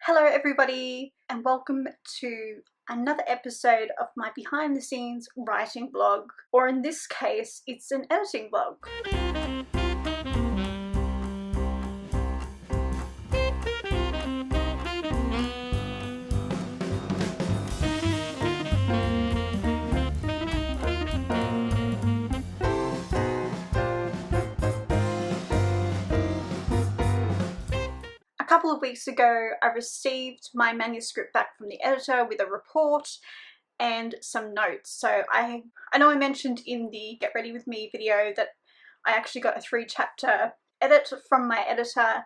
Hello everybody and welcome to another episode of my behind the scenes writing blog, or in this case it's an editing blog. A couple of weeks ago I received my manuscript back from the editor with a report and some notes. So I know I mentioned in the Get Ready With Me video that I actually got a 3-chapter edit from my editor.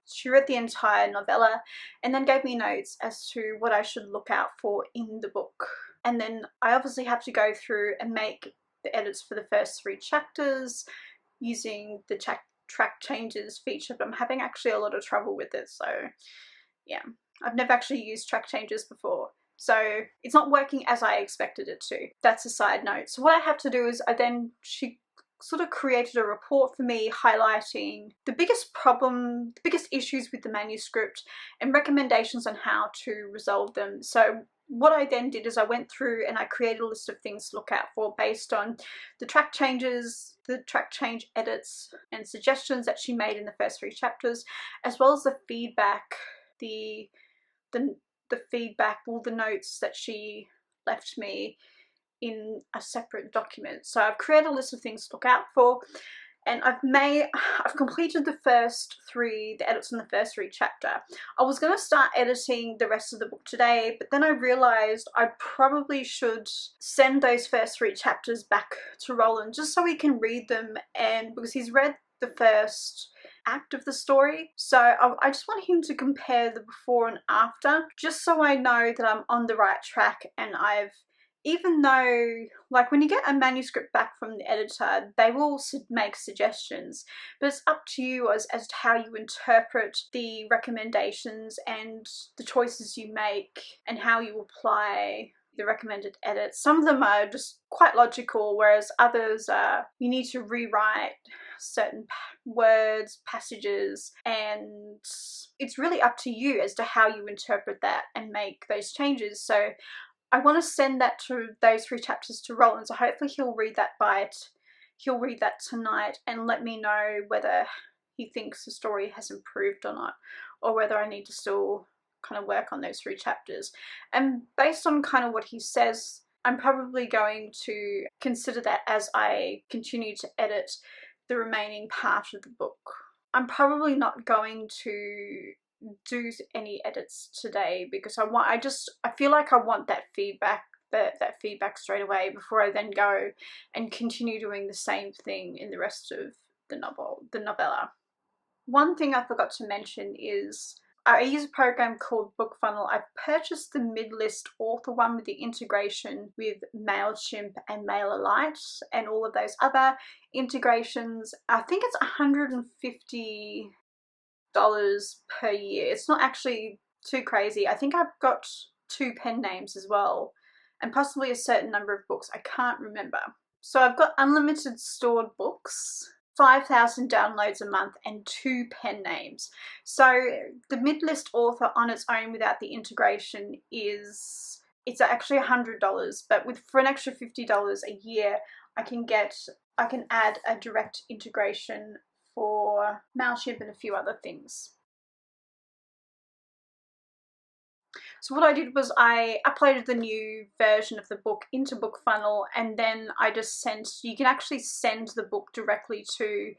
She read the entire novella and then gave me notes as to what I should look out for in the book. And then I obviously have to go through and make the edits for the first 3 chapters using the track changes feature, but I'm having actually a lot of trouble with it. So yeah, I've never actually used track changes before, so it's not working as I expected it to. That's a side note. So what I have to do is she sort of created a report for me highlighting the biggest problem, the biggest issues with the manuscript and recommendations on how to resolve them. So what I then did is I went through and I created a list of things to look out for based on the track changes, the track change edits and suggestions that she made in the first 3 chapters, as well as the feedback, the feedback, all the notes that she left me in a separate document. So I've created a list of things to look out for, and I've completed the edits in the first 3 chapter. I was going to start editing the rest of the book today, but then I realized I probably should send those first 3 chapters back to Roland just so he can read them, and because he's read the first act of the story, so I just want him to compare the before and after, just so I know that I'm on the right track. And even though, like, when you get a manuscript back from the editor, they will make suggestions, but it's up to you as to how you interpret the recommendations and the choices you make and how you apply the recommended edits. Some of them are just quite logical, whereas others you need to rewrite certain words, passages, and it's really up to you as to how you interpret that and make those changes. So I want to send those 3 chapters to Roland, so hopefully he'll read that tonight and let me know whether he thinks the story has improved or not, or whether I need to still kind of work on those 3 chapters. And based on kind of what he says, I'm probably going to consider that as I continue to edit the remaining part of the book. I'm probably not going to do any edits today because I feel like I want that feedback straight away before I then go and continue doing the same thing in the rest of the novella. One thing I forgot to mention is I use a program called BookFunnel. I've purchased the mid-list author one with the integration with MailChimp and MailerLite and all of those other integrations. I think it's $150 per year. It's not actually too crazy. I think I've got 2 pen names as well, and possibly a certain number of books. I can't remember. So I've got unlimited stored books, 5,000 downloads a month, and 2 pen names. So the mid-list author on its own without the integration it's actually $100, but for an extra $50 a year I can add a direct integration for MailChimp and a few other things. So what I did was I uploaded the new version of the book into BookFunnel, and then you can actually send the book directly to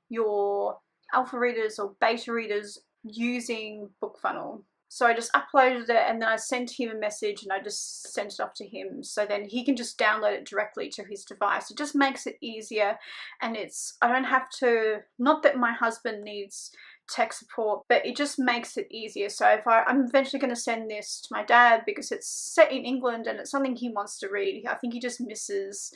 your alpha readers or beta readers using BookFunnel. So I just uploaded it and then I sent him a message and I just sent it off to him, so then he can just download it directly to his device. It just makes it easier, and I don't have to, not that my husband needs tech support, but it just makes it easier. So if I'm eventually going to send this to my dad because it's set in England and it's something he wants to read. I think he just misses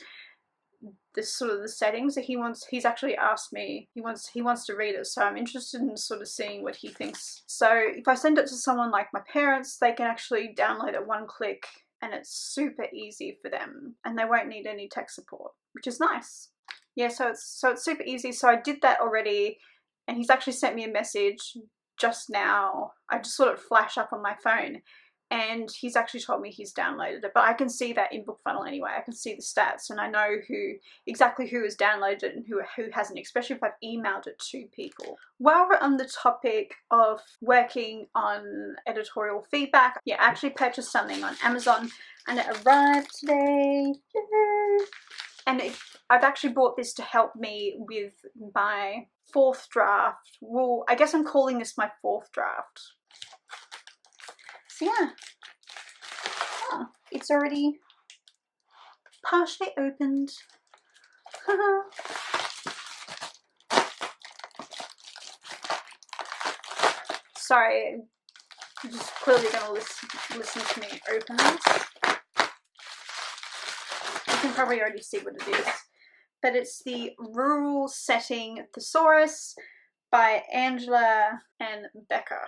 this sort of the settings that he's actually asked me, he wants to read it, so I'm interested in sort of seeing what he thinks. So if I send it to someone like my parents, they can actually download it 1 click and it's super easy for them and they won't need any tech support, which is nice. Yeah, so it's super easy. So I did that already, and he's actually sent me a message just now, I just saw it flash up on my phone, and he's actually told me he's downloaded it, but I can see that in BookFunnel anyway. I can see the stats, and I know exactly who has downloaded it and who hasn't, especially if I've emailed it to people. While we're on the topic of working on editorial feedback, yeah, I actually purchased something on Amazon and it arrived today. Yay! And I've actually bought this to help me with my 4th draft. Well, I guess I'm calling this my 4th draft. So yeah, it's already partially opened. Sorry, you're just clearly going to listen to me open this. You can probably already see what it is. But it's the Rural Setting Thesaurus by Angela and Becca.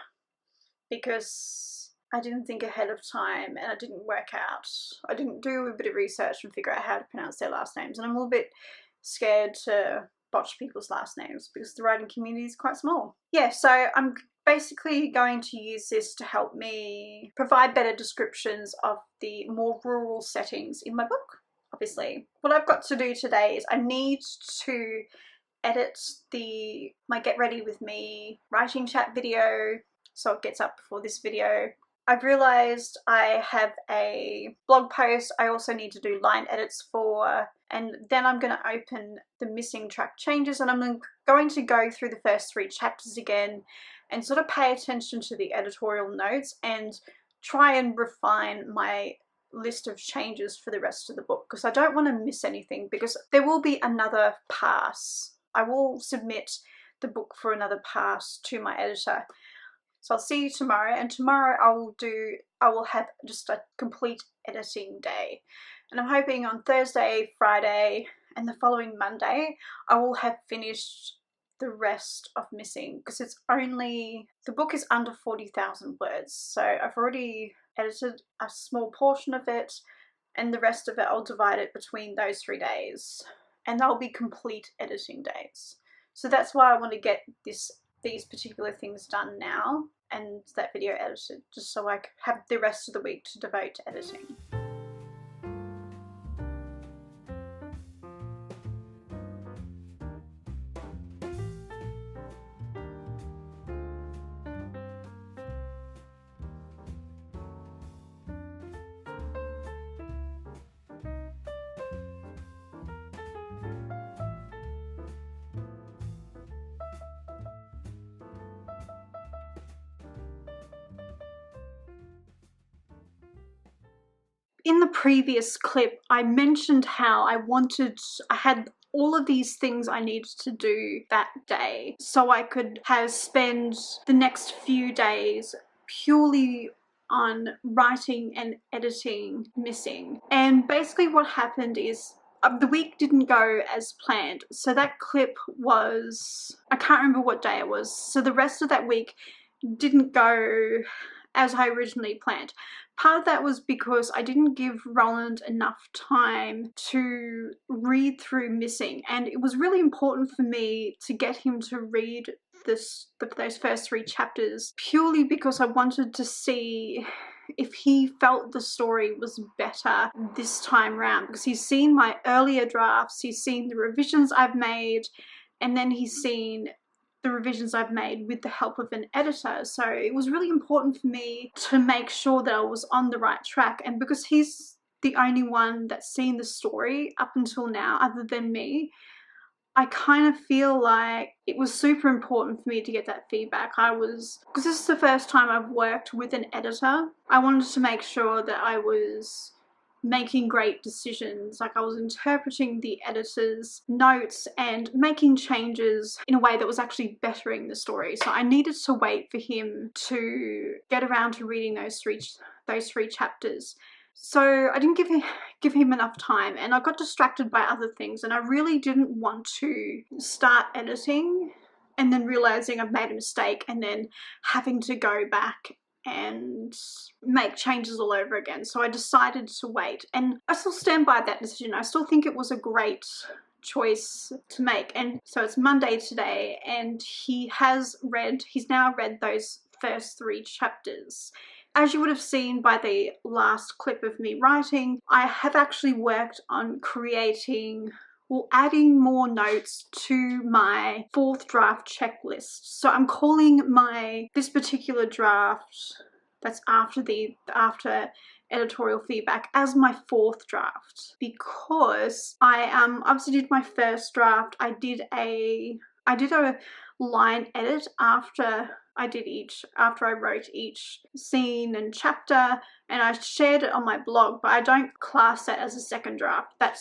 Because I didn't think ahead of time and I didn't work out. I didn't do a bit of research and figure out how to pronounce their last names. And I'm a little bit scared to botch people's last names because the writing community is quite small. Yeah, so I'm basically going to use this to help me provide better descriptions of the more rural settings in my book. Obviously, what I've got to do today is I need to edit my Get Ready With Me writing chat video so it gets up before this video. I've realised I have a blog post I also need to do line edits for, and then I'm going to open the missing track changes, and I'm going to go through the first 3 chapters again and sort of pay attention to the editorial notes and try and refine my list of changes for the rest of the book, because I don't want to miss anything, because there will be another pass. I will submit the book for another pass to my editor. So I'll see you tomorrow, and tomorrow I will have just a complete editing day. And I'm hoping on Thursday, Friday, and the following Monday, I will have finished the rest of Missing, because the book is under 40,000 words. So I've already edited a small portion of it, and the rest of it I'll divide it between those 3 days. And they'll be complete editing days. So that's why I want to get these particular things done now and that video edited, just so I have the rest of the week to devote to editing. In the previous clip, I mentioned how I had all of these things I needed to do that day so I could spend the next few days purely on writing and editing Missing. And basically what happened is the week didn't go as planned. So that clip was, I can't remember what day it was. So the rest of that week didn't go as I originally planned. Part of that was because I didn't give Roland enough time to read through Missing, and it was really important for me to get him to read those first 3 chapters purely because I wanted to see if he felt the story was better this time round, because he's seen my earlier drafts, he's seen the revisions I've made, and then he's seen the revisions I've made with the help of an editor. So it was really important for me to make sure that I was on the right track, and because he's the only one that's seen the story up until now other than me, I kind of feel like it was super important for me to get that feedback. Because this is the first time I've worked with an editor, I wanted to make sure that I was making great decisions, like I was interpreting the editor's notes and making changes in a way that was actually bettering the story. So I needed to wait for him to get around to reading those three chapters. So I didn't give him enough time, and I got distracted by other things, and I really didn't want to start editing and then realizing I've made a mistake and then having to go back and make changes all over again. So I decided to wait, and I still stand by that decision. I still think it was a great choice to make. And so it's Monday today, and he's now read those first 3 chapters. As you would have seen by the last clip of me writing, I have actually worked on adding more notes to my 4th draft checklist. So I'm calling this particular draft that's after editorial feedback as my 4th draft, because I obviously did my first draft. I did a line edit after I wrote each scene and chapter, and I shared it on my blog, but I don't class that as a second draft. That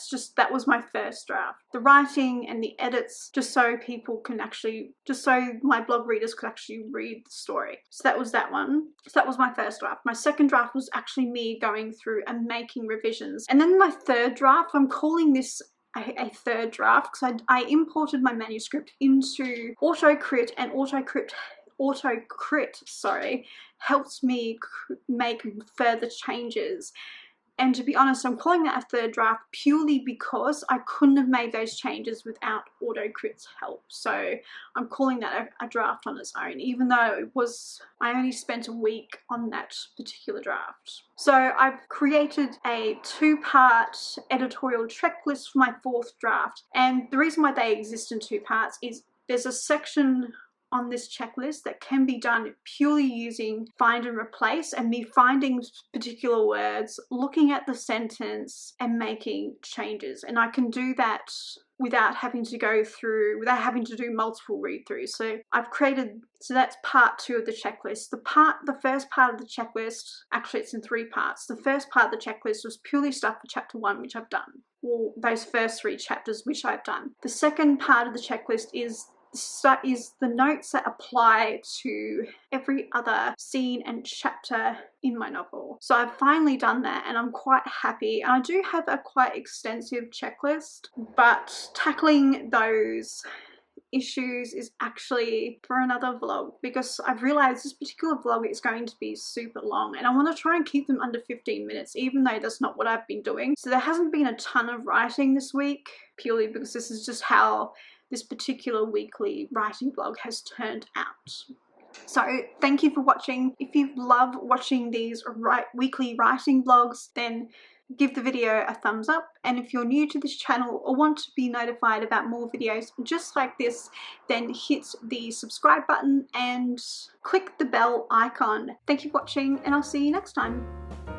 was my first draft. The writing and the edits, just so my blog readers could actually read the story. So that was that one. So that was my first draft. My second draft was actually me going through and making revisions. And then my third draft, I'm calling this a third draft because I imported my manuscript into AutoCrit, and AutoCrit helps me make further changes. And to be honest, I'm calling that a third draft purely because I couldn't have made those changes without AutoCrit's help. So I'm calling that a draft on its own, even though I only spent a week on that particular draft. So I've created a 2-part editorial checklist for my 4th draft. And the reason why they exist in 2 parts is there's a section on this checklist that can be done purely using find and replace, and me finding particular words, looking at the sentence and making changes. And I can do that without having to do multiple read-throughs. So that's part 2 of the checklist. The first part of the checklist, actually it's in 3 parts. The first part of the checklist was purely stuff for chapter 1, which I've done. Well, those first 3 chapters, which I've done. The second part of the checklist is the notes that apply to every other scene and chapter in my novel. So I've finally done that, and I'm quite happy. And I do have a quite extensive checklist, but tackling those issues is actually for another vlog, because I've realized this particular vlog is going to be super long, and I want to try and keep them under 15 minutes, even though that's not what I've been doing. So there hasn't been a ton of writing this week, purely because this is just how this particular weekly writing vlog has turned out. So thank you for watching. If you love watching these weekly writing vlogs, then give the video a thumbs up. And if you're new to this channel or want to be notified about more videos just like this, then hit the subscribe button and click the bell icon. Thank you for watching, and I'll see you next time.